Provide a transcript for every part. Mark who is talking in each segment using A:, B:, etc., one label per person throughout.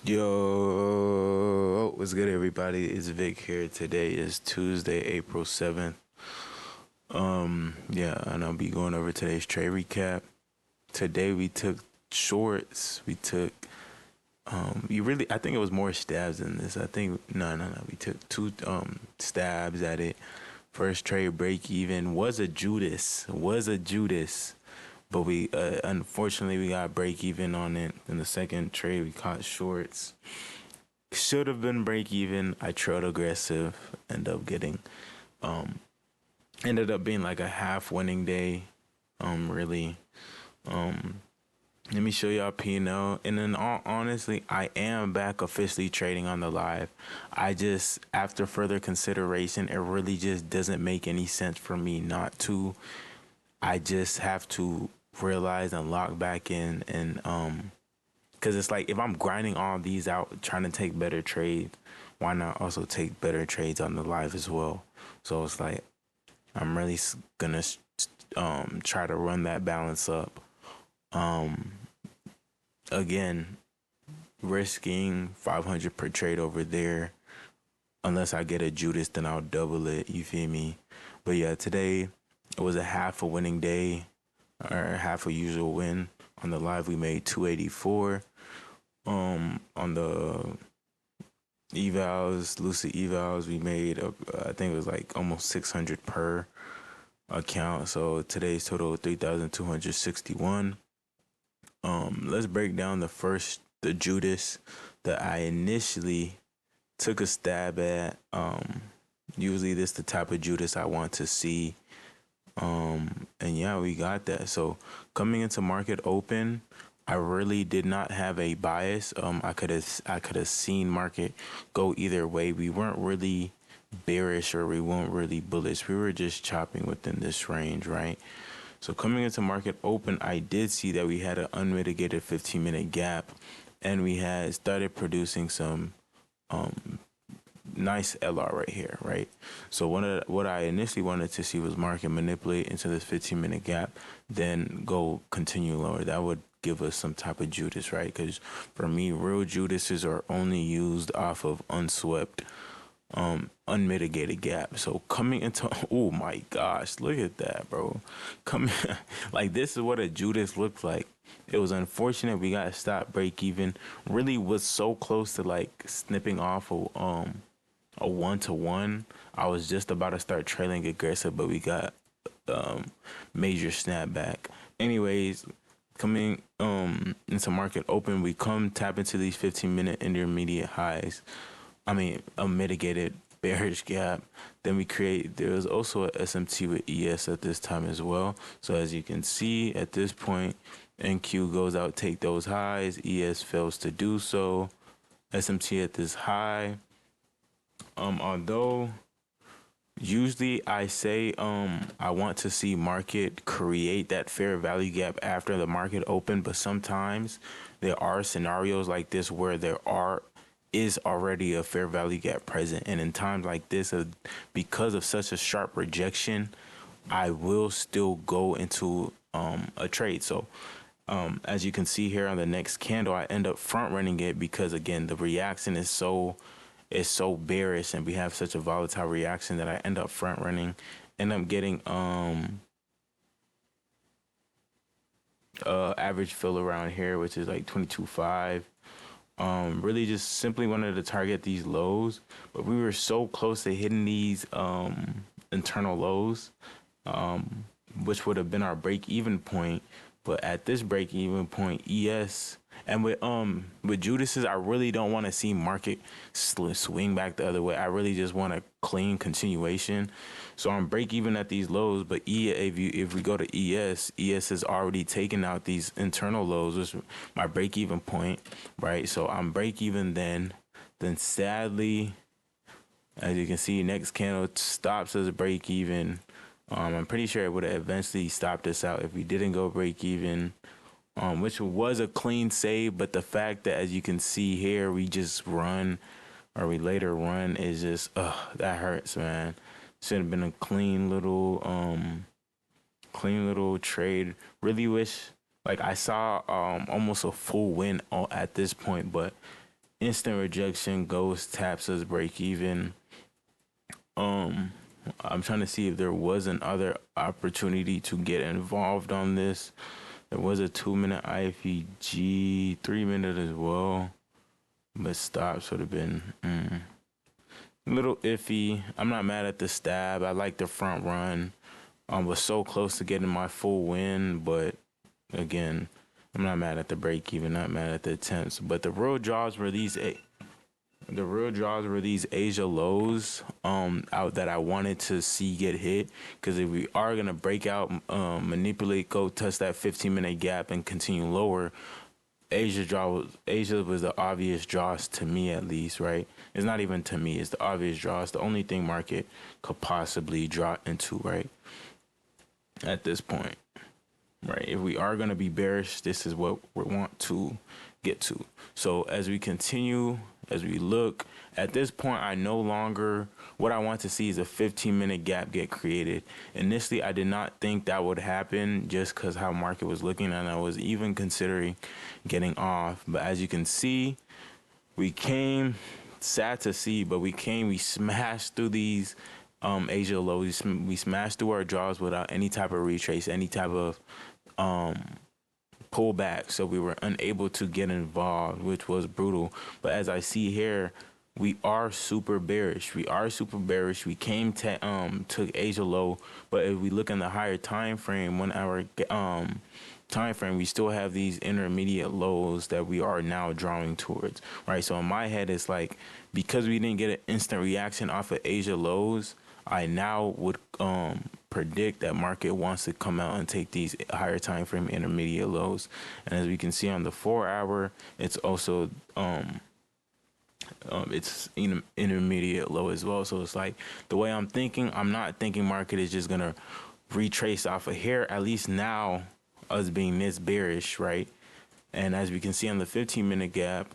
A: Yo, what's good, everybody? It's Vic here. Today is Tuesday, April 7th. Yeah, and I'll be going over today's trade recap. Today we took shorts. We took, I think it was more stabs than this. I think, no. We took two, stabs at it. First trade break even was a Judas, but unfortunately, we got break even on it. In the second trade, we caught shorts. Should have been break even. I trailed aggressive. Um, Ended up being like a half winning day. Really. Um, Let me show y'all P&L. And then honestly, I am back officially trading on the live. I just, after further consideration, it really just doesn't make any sense for me not to. I just have to realize and lock back in and because it's like if I'm grinding all these out, trying to take better trades, why not also take better trades on the live as well? So it's like I'm really gonna try to run that balance up. Um, Again, risking 500 per trade over there. Unless I get a Judas, then I'll double it. You feel me? But yeah, today it was a half a winning day or half a usual win. On the live, we made 284. On the evals, lucid evals, we made I think it was like almost 600 per account. So today's total 3,261. Let's break down the Judas that I initially took a stab at. Usually this the type of Judas I want to see. And yeah, we got that. So coming into market open, I really did not have a bias. I could have seen market go either way. We weren't really bearish or we weren't really bullish. We were just chopping within this range, right? So coming into market open, I did see that we had an unmitigated 15-minute gap and we had started producing some nice LR right here, right? So what I initially wanted to see was market manipulate into this 15-minute gap, then go continue lower. That would give us some type of Judas, right? Because for me, real Judases are only used off of unswept, unmitigated gap. So coming into, oh my gosh, look at that, bro. Coming like this is what a Judas looks like. It was unfortunate we got stopped break even. Really was so close to like snipping off a 1-to-1. I was just about to start trailing aggressive, but we got um major snapback. Anyways, coming into market open, we come tap into these 15-minute intermediate highs. I mean, a mitigated bearish gap. Then there was also a SMT with ES at this time as well. So as you can see at this point, NQ goes out, take those highs. ES fails to do so. SMT at this high. Although usually I say I want to see market create that fair value gap after the market open, but sometimes there are scenarios like this where is already a fair value gap present, and in times like this, because of such a sharp rejection, I will still go into a trade. So as you can see here on the next candle, I end up front running it because again the reaction is so bearish and we have such a volatile reaction that I end up front running, end up getting average fill around here, which is like 22.5. Really just simply wanted to target these lows, but we were so close to hitting these internal lows, which would have been our break even point. But at this break even point, ES and with Judas's, I really don't want to see market swing back the other way. I really just want a clean continuation. So I'm break even at these lows, but if we go to ES has already taken out these internal lows, which is my break even point, right? So I'm break even then. Then sadly, as you can see, next candle stops as a break even. I'm pretty sure it would have eventually stopped us out if we didn't go break even, which was a clean save. But the fact that, as you can see here, we just run or we later run is just, that hurts, man. Should have been a clean little trade. Really wish, like I saw almost a full win at this point, but instant rejection, goes, taps us, break even. Um, I'm trying to see if there was another opportunity to get involved on this. There was a 2 minute IFEG, 3 minute as well, but stops would have been a little iffy. I'm not mad at the stab. I like the front run. Was so close to getting my full win, but again, I'm not mad at the break even, not mad at the attempts. But the real draws were these Asia lows out that I wanted to see get hit, because if we are gonna break out, manipulate, go test that 15-minute gap and continue lower, Asia was the obvious draws to me, at least, right? It's not even to me, it's the obvious draw. It's the only thing market could possibly draw into, right? At this point, right? If we are going to be bearish, this is what we want to get to. So as we continue, as we look at this point, I no longer, what I want to see is a 15-minute gap get created. Initially, I did not think that would happen just because how market was looking, and I was even considering getting off. But as you can see, we came, sad to see, but we smashed through these Asia lows. We smashed through our draws without any type of retrace, any type of pullback. So we were unable to get involved, which was brutal. But as I see here, we are super bearish. We came took Asia low, but if we look in the higher time frame, 1 hour time frame, we still have these intermediate lows that we are now drawing towards, right? So in my head, it's like, because we didn't get an instant reaction off of Asia lows, I now would predict that market wants to come out and take these higher time frame intermediate lows. And as we can see on the 4 hour, it's also it's intermediate low as well. So it's like, the way I'm thinking, I'm not thinking market is just gonna retrace off of here, at least now, us being this bearish, right? And as we can see on the 15-minute gap,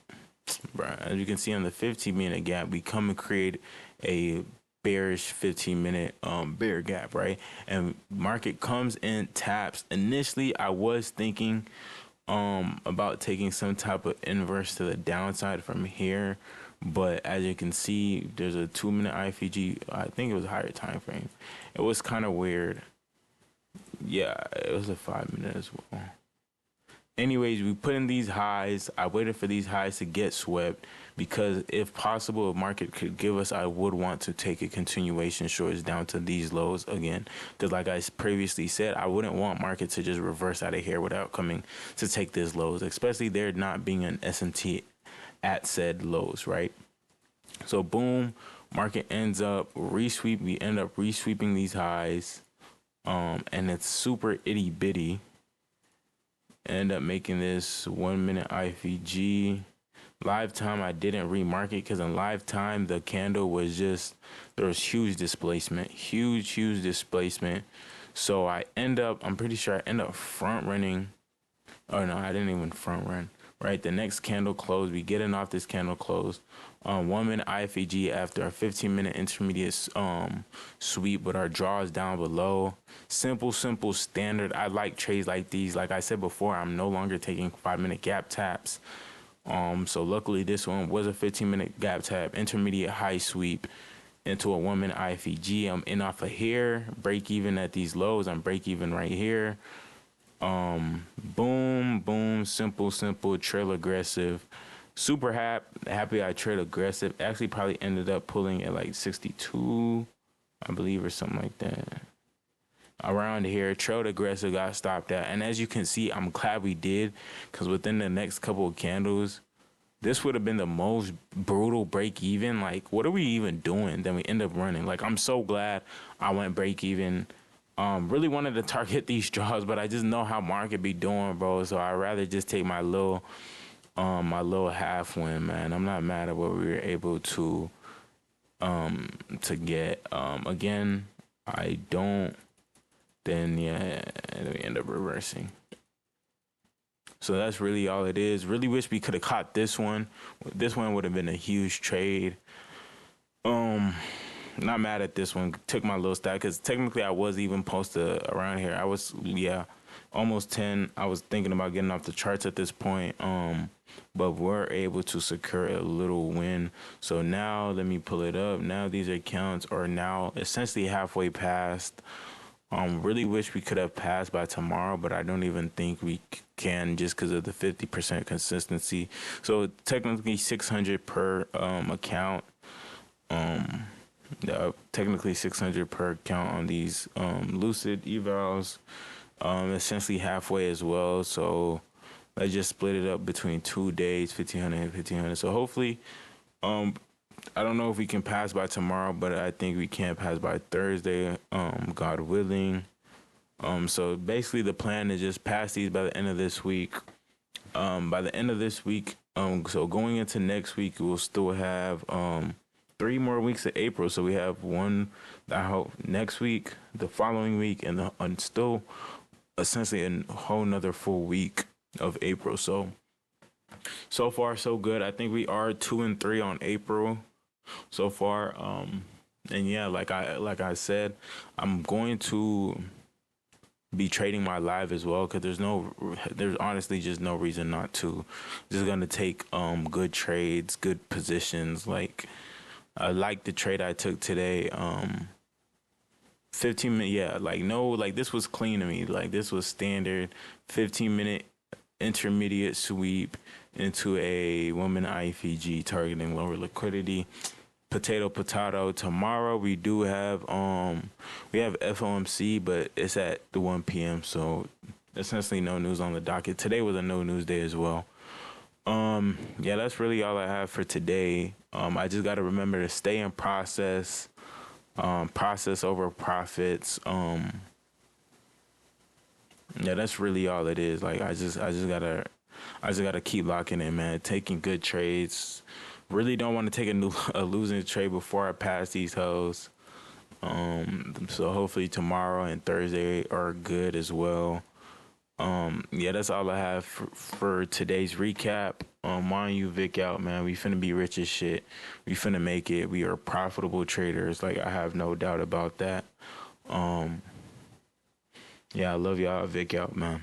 A: we come and create a bearish 15-minute bear gap, right? And market comes in, taps. Initially, I was thinking about taking some type of inverse to the downside from here, but as you can see, there's a 2-minute IFEG. I think it was a higher time frame. It was kind of weird. Yeah, it was a 5-minute as well. Anyways, we put in these highs. I waited for these highs to get swept, because if possible, if market could give us, I would want to take a continuation shorts down to these lows again. Because like I previously said, I wouldn't want market to just reverse out of here without coming to take these lows, especially there not being an S&T at said lows, right? So boom, market ends up resweep. We end up resweeping these highs, and it's super itty bitty. End up making this 1-minute IFEG. Live time, I didn't remark it, because in live time, the candle was just, there was huge displacement. Huge displacement. So I'm pretty sure I end up front running. Oh no, I didn't even front run. Right, the next candle close, we getting off this candle close. 1-minute IFEG after a 15-minute intermediate sweep with our draws down below. Simple standard. I like trades like these. Like I said before, I'm no longer taking 5-minute gap taps. So luckily this one was a 15-minute gap tap, intermediate high sweep into a 1-minute IFEG. I'm in off of here, break even at these lows. I'm break even right here. Boom, simple, trail aggressive. Super happy I trailed aggressive. Actually probably ended up pulling at like 62, I believe, or something like that. Around here, trailed aggressive, got stopped at. And as you can see, I'm glad we did, because within the next couple of candles, this would have been the most brutal break even. Like, what are we even doing? Then we end up running. Like, I'm so glad I went break even. Really wanted to target these draws, but I just know how market be doing, bro. So I'd rather just take my little half win, man. I'm not mad at what we were able to get. Again, I don't. Then yeah, we end up reversing. So that's really all it is. Really wish we could have caught this one. This one would have been a huge trade. Not mad at this one. Took my little stack, because technically I was even posted around here. I was, yeah, almost 10. I was thinking about getting off the charts at this point. But we're able to secure a little win. So now let me pull it up. Now these accounts are now essentially halfway past. Really wish we could have passed by tomorrow, but I don't even think we can just because of the 50% consistency. So technically 600 per account. Technically 600 per account on these lucid evals. Essentially halfway as well. So I just split it up between 2 days, 1,500 and 1,500. So hopefully, I don't know if we can pass by tomorrow, but I think we can pass by Thursday, God willing. So basically the plan is just pass these by the end of this week. By the end of this week, so going into next week, we'll still have 3 more weeks of April. So we have one, I hope, next week, the following week, and still essentially a whole nother full week of April. So far so good. I think we are 2-3 on April so far. And yeah, like I said, I'm going to be trading my live as well because there's honestly just no reason not to. Just gonna take good trades, good positions. Like I like the trade I took today. 15 minute, yeah, like no, like this was clean to me. Like this was standard 15-minute intermediate sweep into a woman IFEG targeting lower liquidity. Potato. Tomorrow we do have we have FOMC, but it's at the 1 p.m. So essentially no news on the docket. Today was a no news day as well. Yeah, that's really all I have for today. I just got to remember to stay in process. Process over profits. Yeah, that's really all it is. Like I just gotta keep locking in, man. Taking good trades. Really don't want to take a losing trade before I pass these hoes. So hopefully tomorrow and Thursday are good as well. Yeah, that's all I have for today's recap. Mind you, Vic out, man. We finna be rich as shit. We finna make it. We are profitable traders. Like I have no doubt about that. Yeah, I love y'all. Vic out, man.